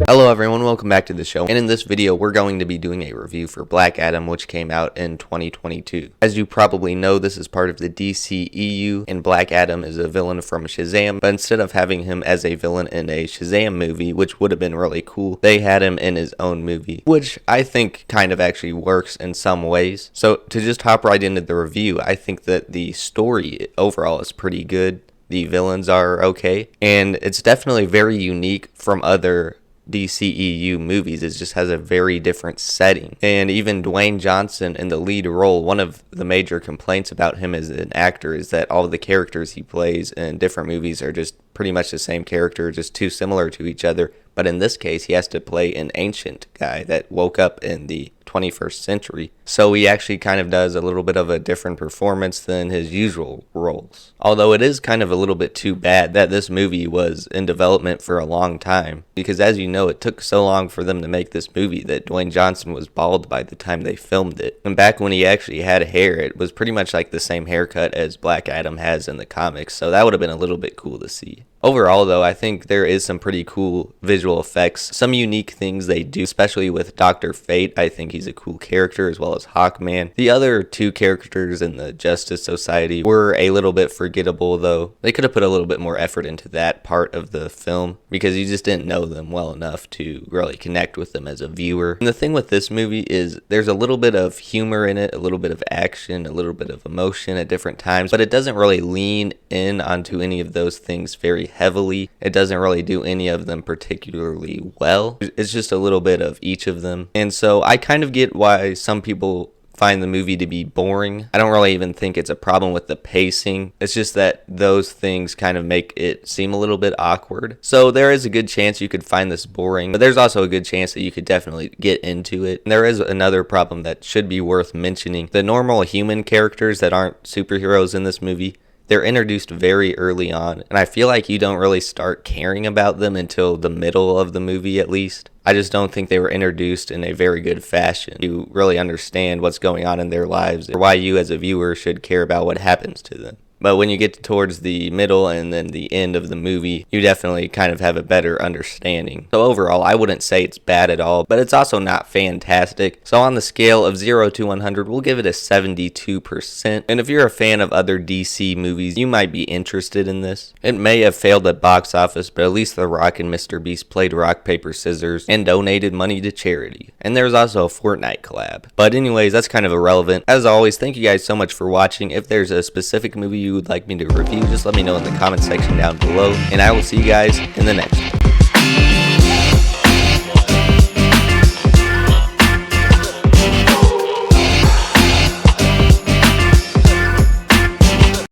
Hello everyone, welcome back to the show, and in this video we're going to be doing a review for Black Adam, which came out in 2022. As you probably know, this is part of the DCEU, and Black Adam is a villain from Shazam, but instead of having him as a villain in a Shazam movie, which would have been really cool, they had him in his own movie, which I think kind of actually works in some ways. So to just hop right into the review, I think that the story overall is pretty good. The villains are okay, and it's definitely very unique from other DCEU movies. It just has a very different setting. And even Dwayne Johnson in the lead role, one of the major complaints about him as an actor is that all the characters he plays in different movies are just pretty much the same character, just too similar to each other. But in this case, he has to play an ancient guy that woke up in the 21st century. So he actually kind of does a little bit of a different performance than his usual roles. Although it is kind of a little bit too bad that this movie was in development for a long time, because as you know, it took so long for them to make this movie that Dwayne Johnson was bald by the time they filmed it. And back when he actually had hair, it was pretty much like the same haircut as Black Adam has in the comics, so that would have been a little bit cool to see. Overall, though, I think there is some pretty cool visual effects, some unique things they do, especially with Dr. Fate. I think he's a cool character, as well as Hawkman. The other two characters in the Justice Society were a little bit forgettable, though. They could have put a little bit more effort into that part of the film, because you just didn't know them well enough to really connect with them as a viewer. And the thing with this movie is there's a little bit of humor in it, a little bit of action, a little bit of emotion at different times, but it doesn't really lean in onto any of those things very heavily. It doesn't really do any of them particularly well. It's just a little bit of each of them. And so I kind of get why some people find the movie to be boring. I don't really even think it's a problem with the pacing. It's just that those things kind of make it seem a little bit awkward. So there is a good chance you could find this boring, but there's also a good chance that you could definitely get into it. And there is another problem that should be worth mentioning. The normal human characters that aren't superheroes in this movie, they're introduced very early on, and I feel like you don't really start caring about them until the middle of the movie at least. I just don't think they were introduced in a very good fashion. You really understand what's going on in their lives, or why you as a viewer should care about what happens to them. But when you get towards the middle and then the end of the movie, you definitely kind of have a better understanding. So overall, I wouldn't say it's bad at all, but it's also not fantastic. So on the scale of 0 to 100, we'll give it a 72%. And if you're a fan of other DC movies, you might be interested in this. It may have failed at box office, but at least The Rock and Mr. Beast played rock, paper, scissors and donated money to charity. And there's also a Fortnite collab. But anyways, that's kind of irrelevant. As always, thank you guys so much for watching. If there's a specific movie you would like me to review, just let me know in the comment section down below, and I will see you guys in the next one.